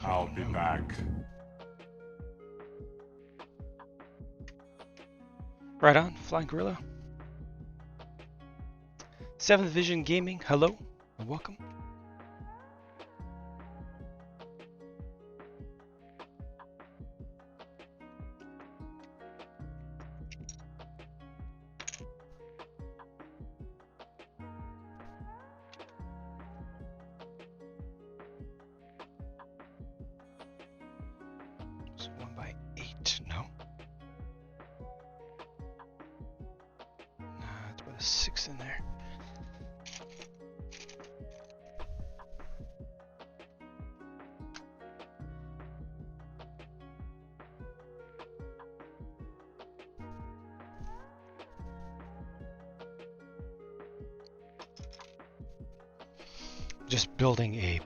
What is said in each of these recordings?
I'll be back. Right on, Flying Gorilla. 7th Vision Gaming, hello and welcome. It's 1x8, no. It's about a 6 in there. Just building a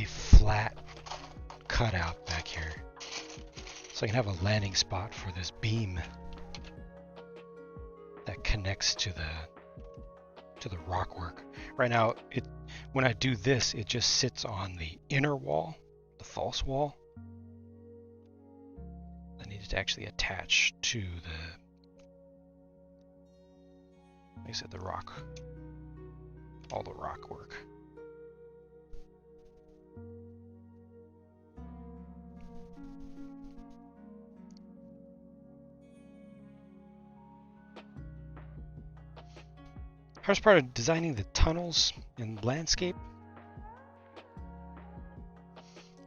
flat cutout back here so I can have a landing spot for this beam that connects to the rock work. Right now, when I do this, it just sits on the inner wall, the false wall. I need it to actually attach to like I said, the rock, all the rock work. Hardest part of designing the tunnels in landscape?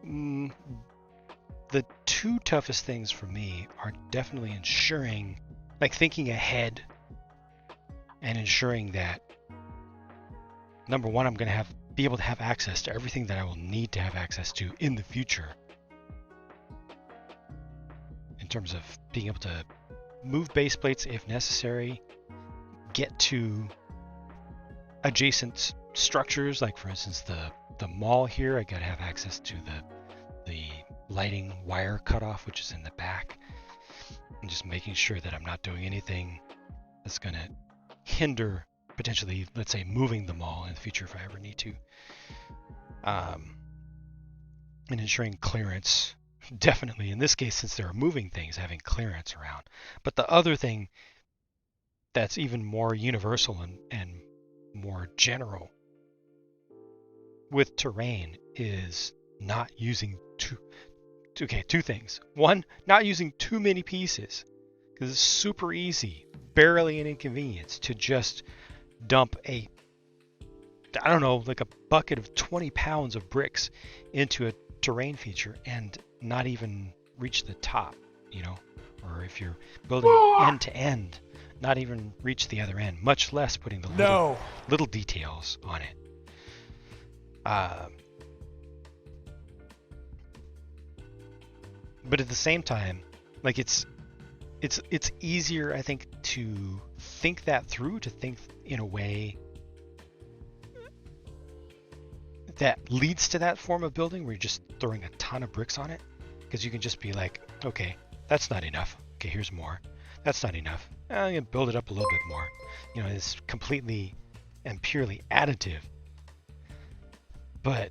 The two toughest things for me are definitely ensuring, like thinking ahead and ensuring that, number one, I'm going to be able to have access to everything that I will need to have access to in the future. In terms of being able to move base plates if necessary, get to adjacent structures, like for instance the mall here. I gotta have access to the lighting wire cutoff, which is in the back, and just making sure that I'm not doing anything that's gonna hinder potentially, let's say, moving the mall in the future if I ever need to. And ensuring clearance, definitely in this case, since there are moving things, having clearance around. But the other thing that's even more universal and more general with terrain is not using two things. One, not using too many pieces, because it's super easy, barely an inconvenience, to just dump like a bucket of 20 pounds of bricks into a terrain feature and not even reach the top, or if you're building end to end, not even reach the other end, much less putting the little details on it. But at the same time, like it's easier, I think, to think that through, to think in a way that leads to that form of building where you're just throwing a ton of bricks on it, because you can just be like, okay, that's not enough. Okay, here's more. That's not enough. I'm going to build it up a little bit more. It's completely and purely additive. But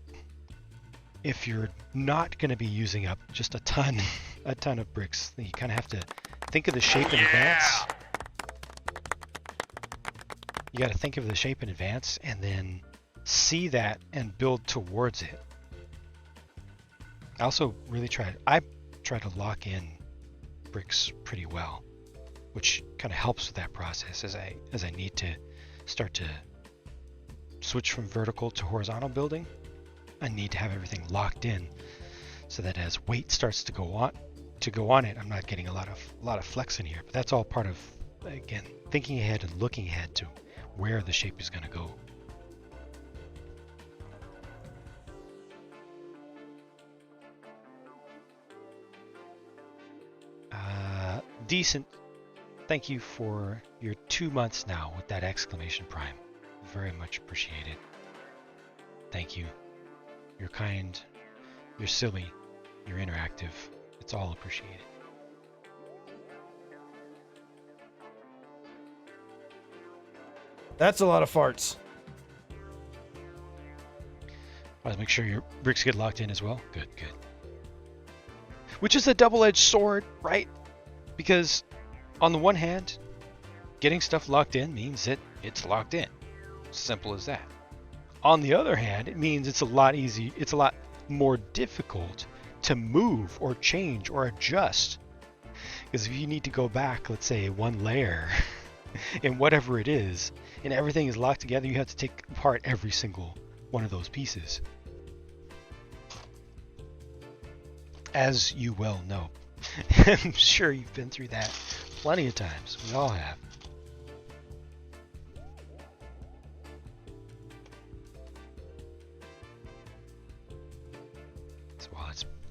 if you're not going to be using up just a ton of bricks, then you kind of have to think of the shape in advance. You got to think of the shape in advance and then see that and build towards it. I also really try to lock in bricks pretty well, which kind of helps with that process as I need to start to switch from vertical to horizontal building. I need to have everything locked in so that as weight starts to go on it, I'm not getting a lot of flex in here. But that's all part of, again, thinking ahead and looking ahead to where the shape is going to go. Decent. Thank you for your 2 months now with that exclamation prime. Very much appreciated. Thank you. You're kind, you're silly, you're interactive. It's all appreciated. That's a lot of farts. Let's make sure your bricks get locked in as well. Good, good. which is a double-edged sword, right? Because on the one hand, getting stuff locked in means that it's locked in. Simple as that. On the other hand, it means it's a lot more difficult to move or change or adjust. Because if you need to go back, let's say, one layer in whatever it is, and everything is locked together, you have to take apart every single one of those pieces. As you well know. I'm sure you've been through that plenty of times. We all have. So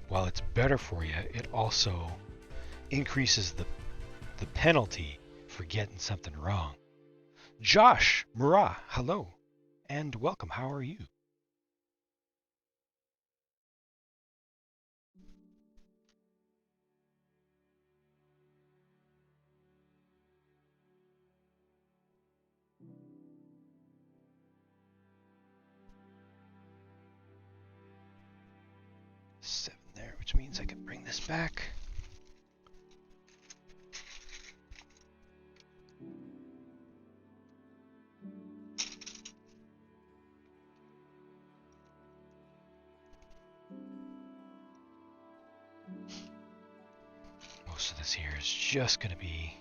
while it's better for you, it also increases the penalty for getting something wrong. Josh Murat, hello and welcome. How are you? Seven there, which means I can bring this back. Most of this here is just going to be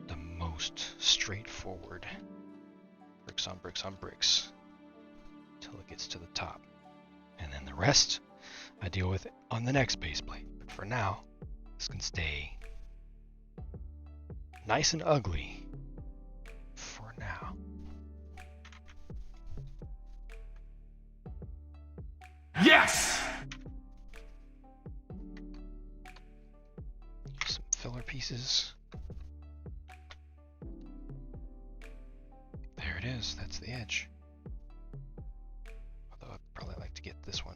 the most straightforward. Bricks on bricks on bricks until it gets to the top. And then the rest I deal with on the next base plate. But for now, this can stay nice and ugly for now. Yes! Some filler pieces. There it is, that's the edge. Although I'd probably like to get this one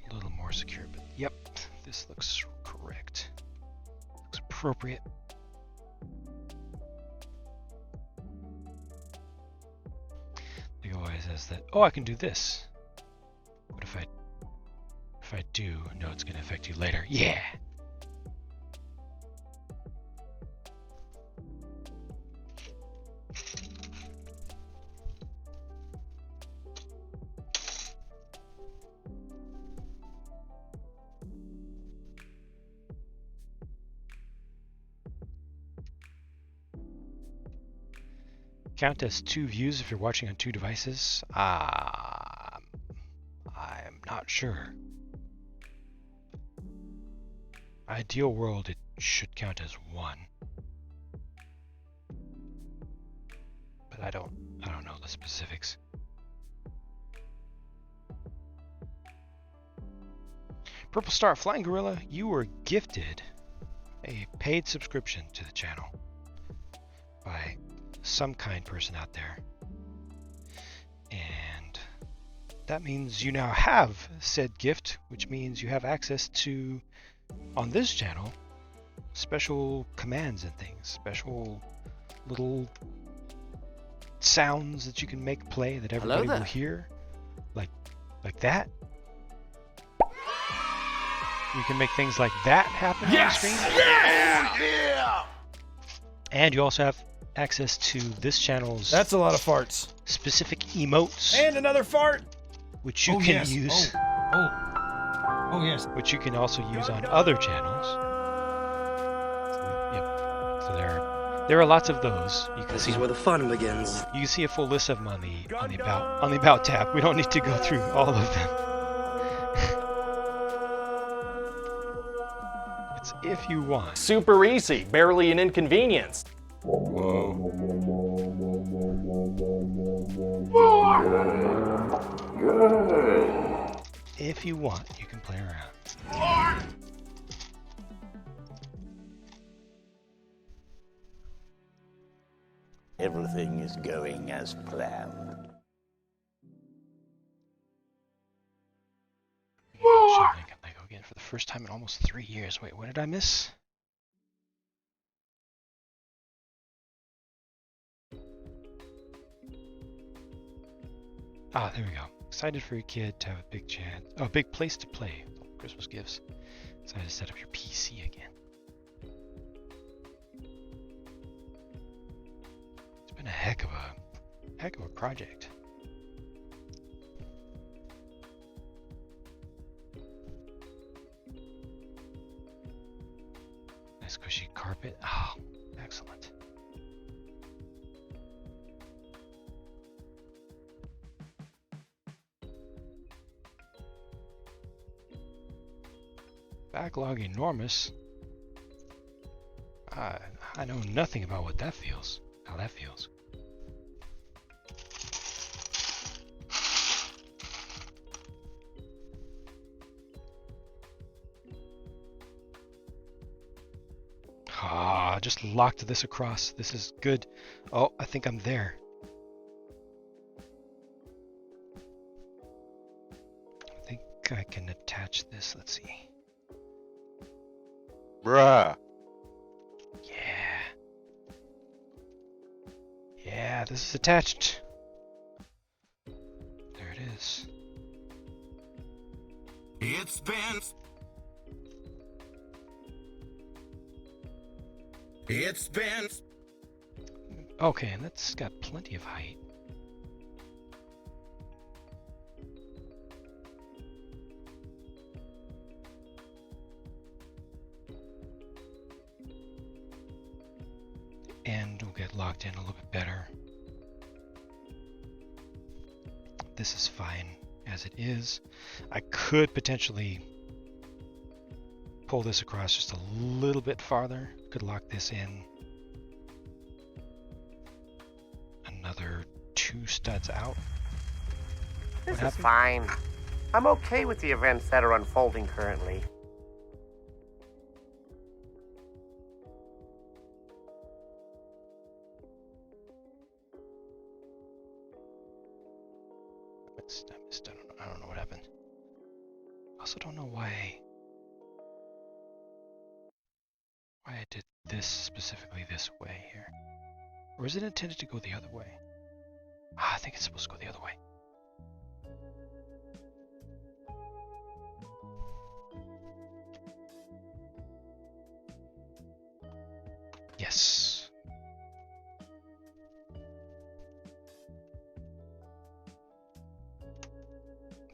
a little more secure, but yep, this looks correct. Looks appropriate. He always says that, oh, I can do this. What if I do, no, it's going to affect you later. Yeah! Count as 2 views if you're watching on 2 devices? I'm not sure. Ideal world, it should count as 1. But I don't know the specifics. Purple Star Flying Gorilla, you were gifted a paid subscription to the channel by some kind person out there, and that means you now have said gift, which means you have access to, on this channel, special commands and things, special little sounds that you can make play that everybody will hear, like that. You can make things like that happen on the screen. Yeah! And you also have access to this channel's That's a lot of farts. specific emotes, And another fart! which you can use, Oh, yes. which you can also use on other channels. Yep. So there are lots of those. You can This see is where the fun begins. you can see a full list of them on the about tab. We don't need to go through all of them. It's if you want. Super easy, barely an inconvenience. If you want, you can play around. Everything is going as planned. Shoveling Lego again for the first time in almost 3 years. Wait, what did I miss? Ah, there we go. Excited for your kid to have a big chance. Oh, a big place to play. Christmas gifts. Excited to set up your PC again. It's been a heck of a project. Nice cushy carpet. Oh, excellent. Backlog enormous. I know nothing about what that feels. How that feels. Just locked this across. This is good. Oh, I think I'm there. I think I can attach this. Let's see. Bruh. Yeah, this is attached. There it is. It's been Okay, and that's got plenty of height. And we'll get locked in a little bit better. This is fine as it is. I could potentially pull this across just a little bit farther. Could lock this in. Another 2 studs out. This is fine. I'm okay with the events that are unfolding currently. I don't know what happened. I also don't know why I did this specifically this way here. Or is it intended to go the other way? I think it's supposed to go the other way. Yes.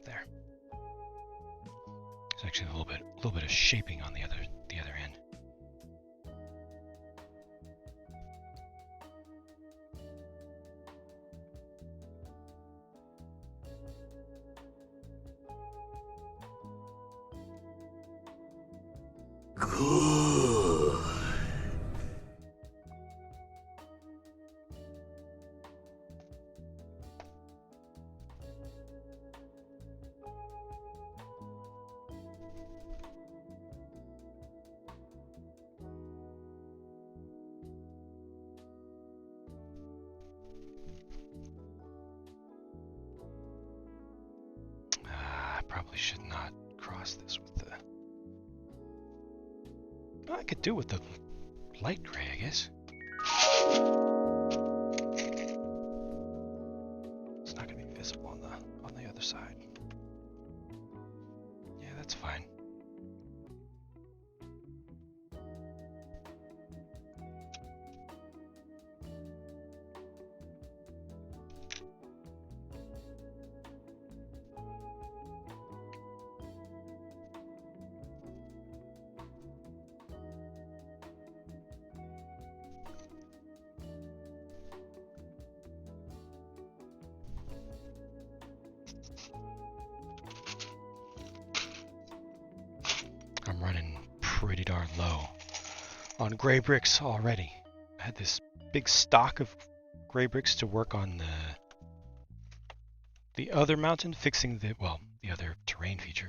There. There's actually a little bit of shaping on the other end. Probably should not cross this with the... Well, I could do with the light gray, I guess. It's not going to be visible on the other side. Yeah, that's fine. I'm running pretty darn low on gray bricks already. I had this big stock of gray bricks to work on the other mountain, fixing the other terrain feature,